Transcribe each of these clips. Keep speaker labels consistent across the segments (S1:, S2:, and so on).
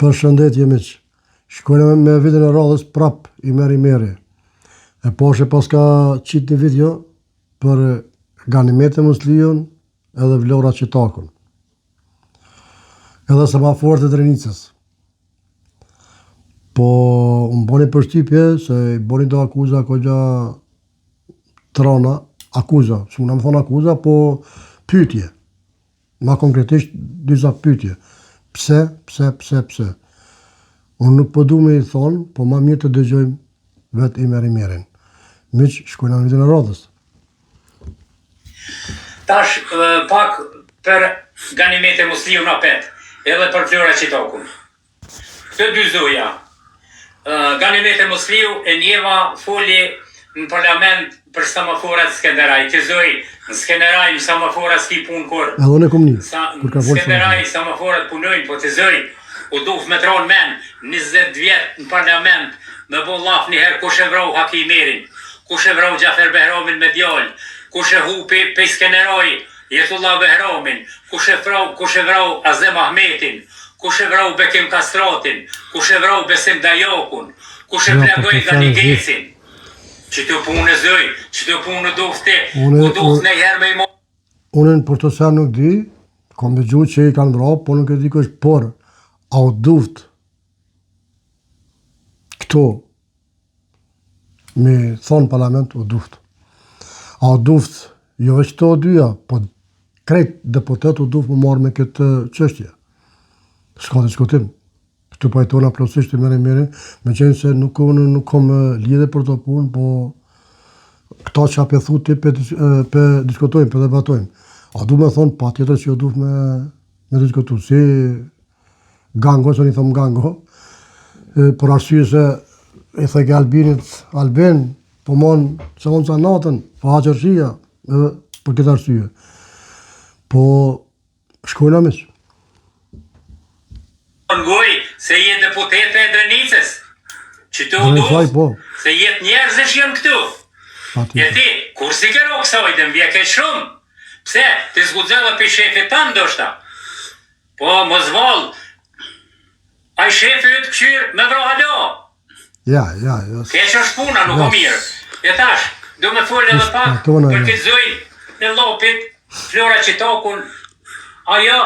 S1: Përshëndetje miq. Shkojnë me vitin e radhës prap i meri. E poshe pas ka qitë një video për Ganimete Musliun edhe Vlora Qitakun. Edhe semaforët e Drenicës. Po më boni përshtypje se i boni do akuza kogja trana, akuza, që më në më thonë akuza, po pyetje. Ma konkretisht disa pyetje. Pse? Unë nuk po du me i thonë, po ma mirë të dëgjojmë vetë i merin. Miq, shkojnë në vitin e radhës.
S2: Tash pak për Ganimete Musliun apet, edhe për Vlora Qitakun. Këtë dy zoja, Ganimete Musliu e njeva foli në parlament për semaforat Skenderaj. Të zoj, në Skenderaj, në semaforat s'ki punë kur.
S1: Edhe unë e kom një.
S2: Në Skenderaj, semaforat punojnë, po të zoj, u duf me tronë men, 20 vjetë në parlament, me bo laf njëherë kush e vrau Hakimerin, kush e vrau Gjafer Behramin me djallë, kush e hupi pe Skenderaj, Jetullah Behramin, kush e vrau Azem Ahmetin, kush e vrau Bekim Kastratin, kush e vrau Besim Dajakun, kush e plagoj Ganigesin. Që të punë e zëj, që të punë në dufti, u duft në herë me i mo...
S1: Unë për të sen nuk di, kom të gjuhë që i kanë vra, po nuk e di kësh, por a u duft këto me thonë parlament u duft. A u duft, jo veç të o dyja, po krejt deputet u duft më marrë me këtë qështje. S'ka të shkotim. Këtu pajtona plotësisht i meri, me qenë se nuk kom lidhe për të punë, po këta që apë e thuti pe diskutojmë, pe debatojmë. A du me thonë pa tjetër që jo du me diskutu, si gango, që një thëmë gango, për arsye se i thëke Albin, po monë që onë ca natën, po haqërshia, për këtë arsye. Po shkojnë amish.
S2: Ngoj se jetë deputete e Drenicës, që të uduf, se jetë njerëzësh janë këtu. E ti, kur si këro kësojtë, më vjeket shumë. Pse, të zgudzella për shefit të ndoshta. Po, mos valë, a i shefit këqyrë me vro halo.
S1: Ja.
S2: Keq është puna, nuk o mirë. E tash, do me folë edhe pak për këtë zojnë e lopit, Vlora Qitakun, ajo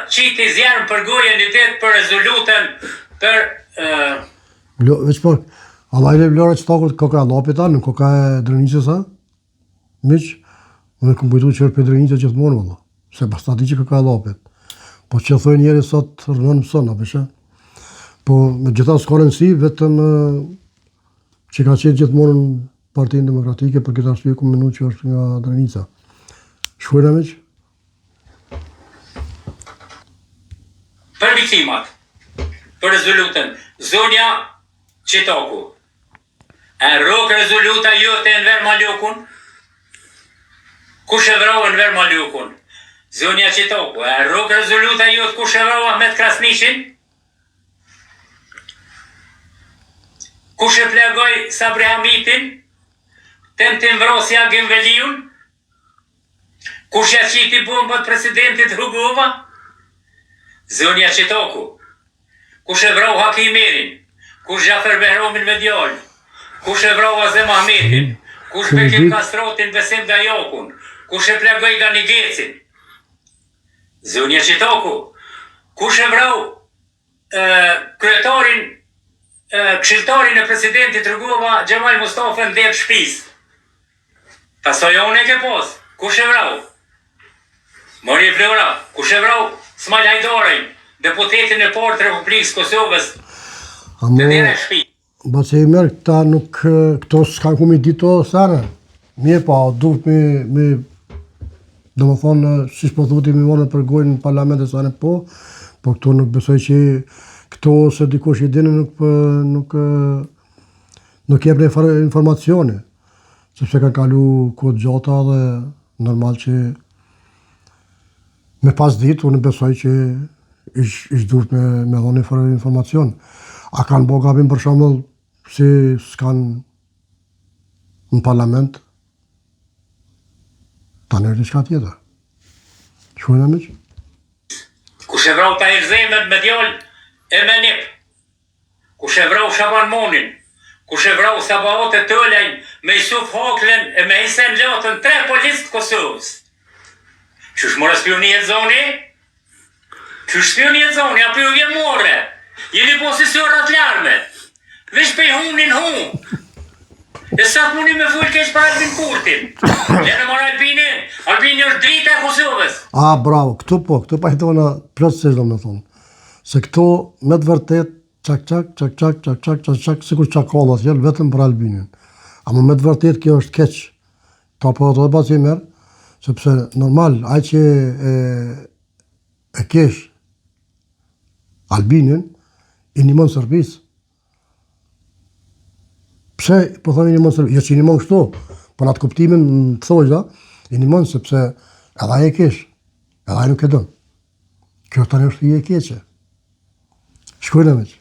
S2: qiti zjarën për gojen i ditë për rezolutën për...
S1: Veç për, Allah i Vlora Qitakun koka e lopit, nuk koka e Drenicës, a? Miq, unë e këmë bujtu që është për Drenicës gjithmonë, valla. Se pas ta di që koka e lopit. Po që thoi njeri sot rënon mëson, apëshe. Po me gjitha s'ka rëndësi, vetëm që ka qenë gjithmonë në Partinë Demokratike, për këtë arsye ku menu që është nga Drenica. Shkojnë miq?
S2: Për viktimat, për rezolutën, zonja Qitaku, e rok rezoluta jote në Ver Malukun, kush e vrau në Ver Malukun, zonja Qitaku, e rok rezoluta jote kush e vrau Ahmet Krasnishin, kush e plagoj Sabri Hamitin, të mvrosja Gimveliun, kush e qiti bombat presidentit Rugova, zonja Qitaku, kush e vrau Hakimerin, kush Gjafer Behramin me djallë, kush e vrau Azem Ahmetin, kush Bekim Kastratin Besim Dajakun, kush e plagoj Ganigecin, zonja Qitaku, kush e vrau këshilltarin e presidentit Rugova Gjemal Mustafa në dhejtë shpis. Pasoj unë e ke pos, kush e vrau? Mori Vlora, kush e vrau? Smal Hajdarin, deputetin e partë Republikës Kosovës, të dhejtë shpis.
S1: Ba që i merë këta nuk, këto s'kanë ku mi dito sare. Mje pa, duhet me do më thonë, si shpo thuti mi monë për gojnë në parlament e sane po këto nuk besoj që këto se dikush i dini nuk jep në informacione, sepse ka kalu kohë gjata dhe normal që me pas ditë, unë besoj që ish duhet me dhoni informacion. A kanë bo gabim për shembull si s'kan në parlament, ta nërë një shka tjetër. Shkojnë miq?
S2: Kush e vrau Tahir Zemën me djalë e me nip, kush e vrau Shaban Monin, kush e vrau Sabahat e Tëlejn me Isuf Haklen e me Hisen Latën, 3 policë të Kosovës. Qysh mora spioni e zoni? Qysh spioni e zoni, apo ju vjen more? Jeni posicionat larme. Vesh pe hunin hum. E sa të mundi me full keq për Albin Kurtin. Lene mora Albinin. Albini është drita e Kosovës.
S1: Bravo, këtu pajtona plotësisht do me thonë. Se këto me të vërtet, çak, sikur çakollat janë vetëm për Albinin. Ama me të vërtet kjo është keq. Ka po të basi merë, sepse normal, ai që e kesh Albinin, i nimon Serbisë. Pse po thoni nimon Serbisë? Jo që i nimon kështu, po në atë kuptimin të thojza, i nimon sepse edhe ai e kesh, edhe ai nuk e don. Kjo tani është i e keqe. Shkojnë me që.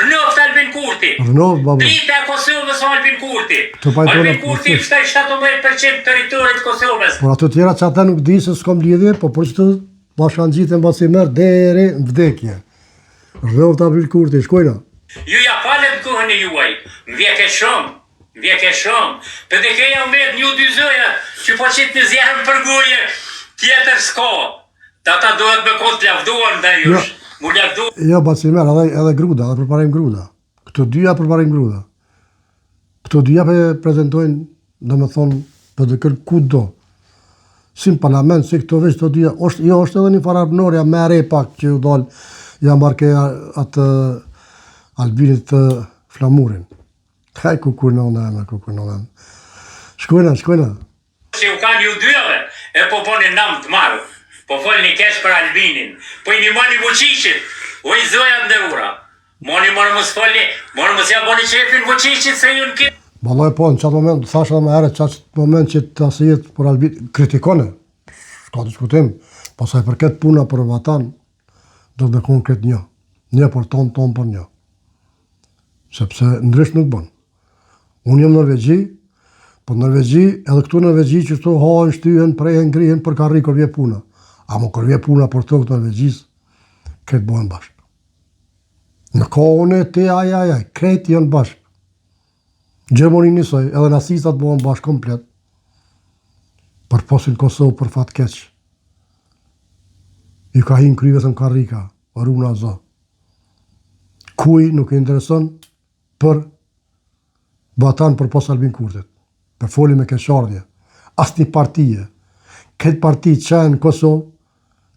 S2: Rënoft Albin Kurti.
S1: Rënoft, babo.
S2: Drita e Kosovës Albin Kurti.
S1: Albin
S2: Kurti fshtoi 17% territorit Kosovës.
S1: Por ato tjera që ata nuk di se s'kom lidhje, po për që të bashkan gjitën basi merë deri në vdekje. Rënoft Albin Kurti, shkojnë.
S2: Ju ja falet në kohën e juaj. Më vjeke shumë. Për dhe keja u met një dy zëja që po qitë në zjerën për goje, tjetër s'ka. Ata dohet me kohë të lavdohen dhe jush. Mu lavdohen.
S1: Jo, basi merë, edhe gruda, edhe përparim gruda. Këto dyja përparim gruda. Këto dyja prezentojnë, dhe me thonë, për dhe kërë ku do. Si në parlament, si këto veç të dyja, jo, është edhe një farabnorja me re pak që ju dalë, jam marke atë Albinit të flamurin. Kaj kukur në onë. Shkojna.
S2: Si u kanë ju dyjave, e po poni nam të marë. Po folë një kesh për Albinin. Po i një moni Vučićit, o i zojat në ura. Moni morë mos folni, morë mos ja boni qefin Vučićit se ju në kitë.
S1: Baloj po, në qatë moment, thashe dhe me ere, qatë moment që të asijet për Albin, kritikone, s'ka diskutim, pasaj për këtë puna për vatan, do të konë këtë një për ton për një. Sepse ndrysh nuk bën. Unë jam Norvegji, po Norvegji, edhe këtu Norvegji që shto hajnë, shtyhen, prejhen, ngrihen për karri kërvje puna. Amo kërvje puna për të këtë Norvegjis, këtë bojnë bashkë. Në kohën e te ajajaj, këtë janë bashkë. Gjermoni njësoj, edhe nazistat bojnë bashkë komplet, për posin Kosovë për fat keq. I ka hinë kryve të në karrika, runa zë. Kuj nuk e intereson për batan për pos Albin Kurtit, për foli me keqardhje, asë një partije. Këtë parti që e në Kosovë,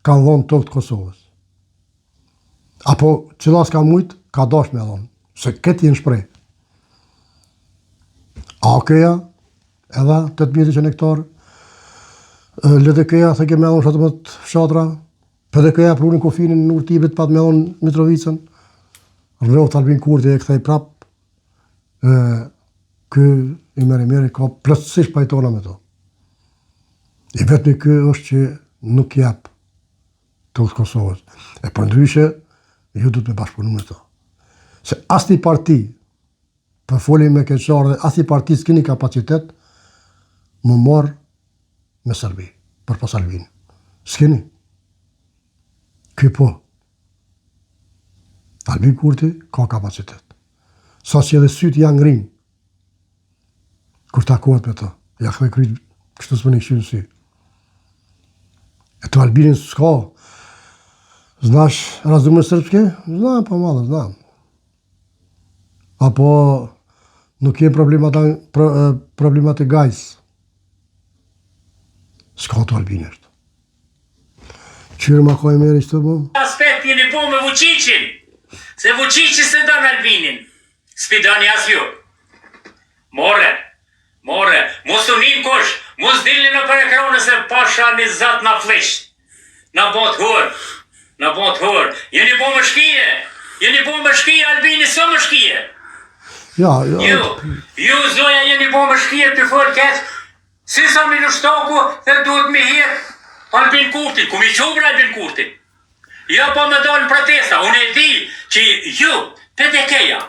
S1: kanë dhonë tokë të Kosovës. Apo qëllas ka mujtë, ka dash me dhonë, se këtë jenë shprej. AKEja, edhe 8.000 hektarë, LDK-ja, thë ke me dhonë 17 fshatra, PDK-ja prunin kufinin në Urtibit, pat me dhonë Mitrovicën, Rënoft Albin Kurti e këthej prap, kë i meri ka plotësisht pajtona me to. I vetëmi kë është që nuk jep të Kosovës. E për ndryshe, ju du të me bashkëpunu me to. Se asni parti, për folim me keqarë dhe asni parti s'kini kapacitet, më marë me Serbi, për pas Albin. S'kini. Ky po. Albin Kurti ka kapacitet. Sa që edhe sytë janë ngrinë, kur takohet me to, ja këthe kryt kështu s'me një këshirë në sy. E të Albinin s'ka, znash razumë sërbske? Znam, pa madhe, znam. Apo nuk jem problemat e gajs. S'ka të Albinit. Qyrë ma ka e meri që të bo?
S2: Aspekt jeni po me Vučićin, se Vučići se dan Albinin. S'pi dani as ju. More, mos unin kosh, mos dilni në për ekranë se pasha një zat në flisht. Në bot hur. Jeni po më shkije, Albini së më shkije. Ju zoja jeni po më shkije të fërë keq, si sa mi në shtoku dhe duhet me hjetë Albin Kurtin, ku mi qubër Albin Kurtin. Jo po me do në protesta, unë e di që ju, PDK-ja,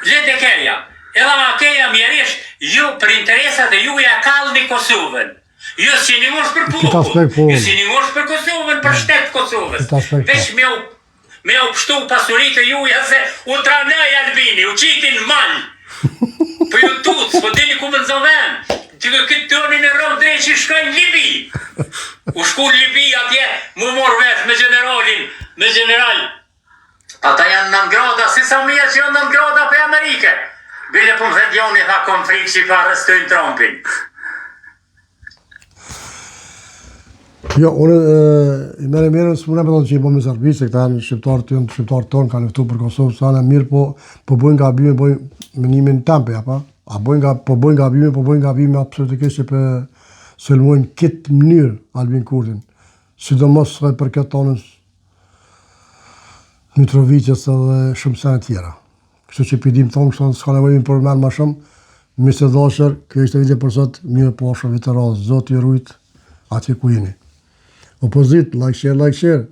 S2: LDK-ja, edhe AKEja mjerisht, ju për interesat e ju ja kallni Kosovën. Jo si një mosh për
S1: Këtë aspekt, po.
S2: punë, jo si një mosh për Kosovën, për shtetë Kosovës.
S1: Këtë aspekt, po.
S2: Veç me u pështu pasuritë e juja se u tranej Albini, u qitin malë. Për ju tutë, s'po dini ku më nëzoven. Që këtë tonin e rëmë drejtë që shkojnë Libi. U shku në Libi atje, mu morë vesh me general. Ata janë në grada, si sa mija që janë në grada për Amerike. Bile për më dhe djoni tha konflikt që i ka arrestojnë Trumpin.
S1: Jo, unë i merë së mune me thonë që i po me Serbi, se këta janë shqiptarë tonë, kanë lëftu për Kosovë, sa në mirë, po bojnë gabime, bojnë menimin tempe, apa? Po bojnë gabime absolutikisht që për sëllmojnë këtë mënyrë Albin Kurtin, sidomos për këtë tonës Mitrovicës dhe shumë sene tjera. Kështu që pidim thonë, kështu s'ka nevojnë për menë ma shumë, misë të dhashër, kjo ishte vite për sot, mirë po ashtë vite razë, zotë i rujtë, atje ku jeni. Opozit, like share.